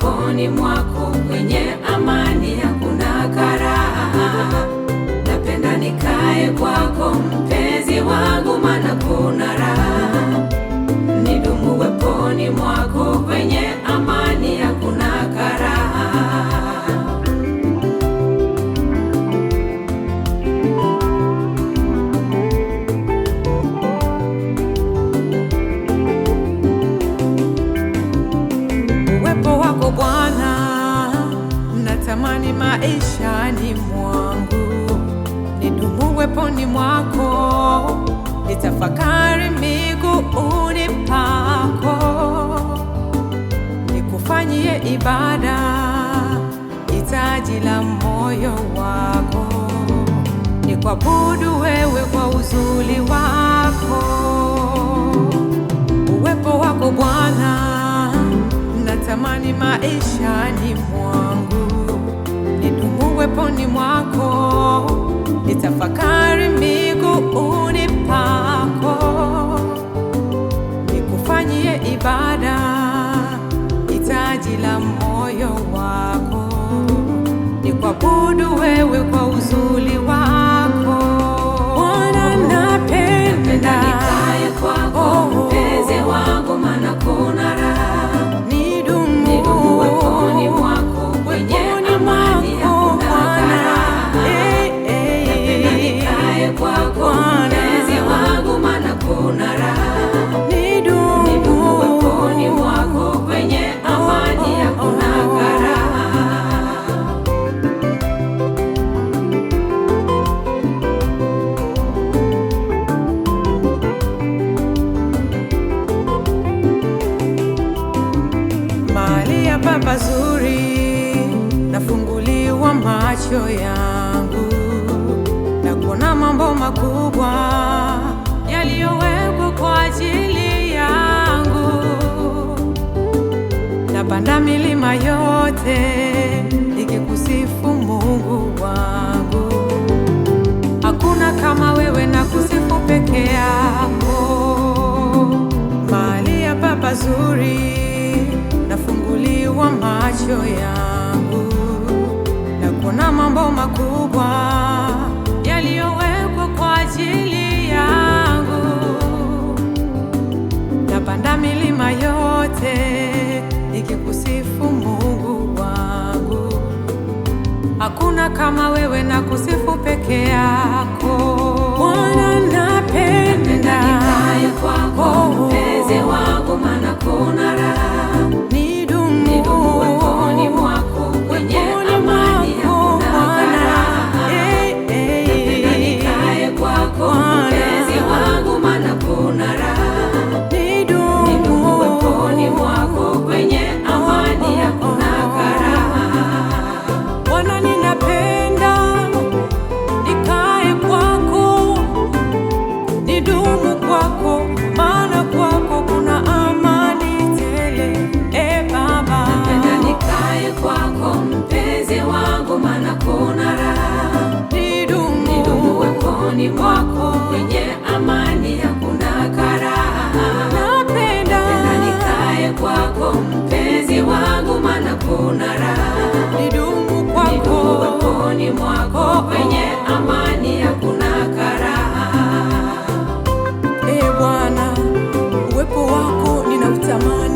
uweponi mwako kwenye amani hakuna karaha. Napenda nikae kwako mpenzi wangu, maana kuna raha. Nidumu uweponi mwako kwenye amani hakuna karaha. Uwepo wako Bwana natamani maishani mwangu, nidumu uweponi mwako, nitafakari miguuni pako, nikufanyie ibada, hitaji la moyo wako, nikuabudu wewe kwa uzuri wako. Uwepo wako Bwana natamani maishani mwangu, nidumu uweponi mwako, nitafakari miguuni pako, nikufanyie ibada, hitaji la moyo wako, nikuabudu wewe kwa uzuri wako. Bwana napenda nikae kwako mpenzi wangu, maana kuna raha. Nidumu uweponi mwako kwenye amani hakuna karaha. Napenda nikae kwako mpenzi wangu, maana kuna raha. Nidumu uweponi mwako kwenye amani hakuna karaha. Mahali hapa pazuri, nafunguliwa macho yangu na kuona mambo makubwa yaliyowekwa kwa ajili yangu. Napanda milima yote nikikusifu Mungu wangu, hakuna kama wewe, na kusifu peke yako. Mahali hapa pazuri, nafunguliwa macho yangu na kuona mambo makubwa yaliyowekwa kwa ajili yangu. Napanda milima yote nikikusifu Mungu wangu, hakuna kama wewe, na kusifu peke yako. Bwana napenda nikae kwako mpenzi wangu, maana kuna raha. Nidumu uweponi mwako kwenye amani hakuna karaha. Napenda nikae kwako mpenzi wangu, maana kuna raha. Nidumu uweponi mwako kwenye amani hakuna karaha. Bwana ninapenda nikae kwako, nidumu kwako, maana kwako kuna amani tele. Baba, napenda nikae kwako mpenzi wangu, maana kuna raha. Nidumu uweponi mwako kwenye amani hakuna karaha. Napenda nikae kwako mpenzi wangu, maana kuna raha. Nidumu uweponi mwako kwenye amani hakuna karaha. Bwana, uwepo wako ninautamani.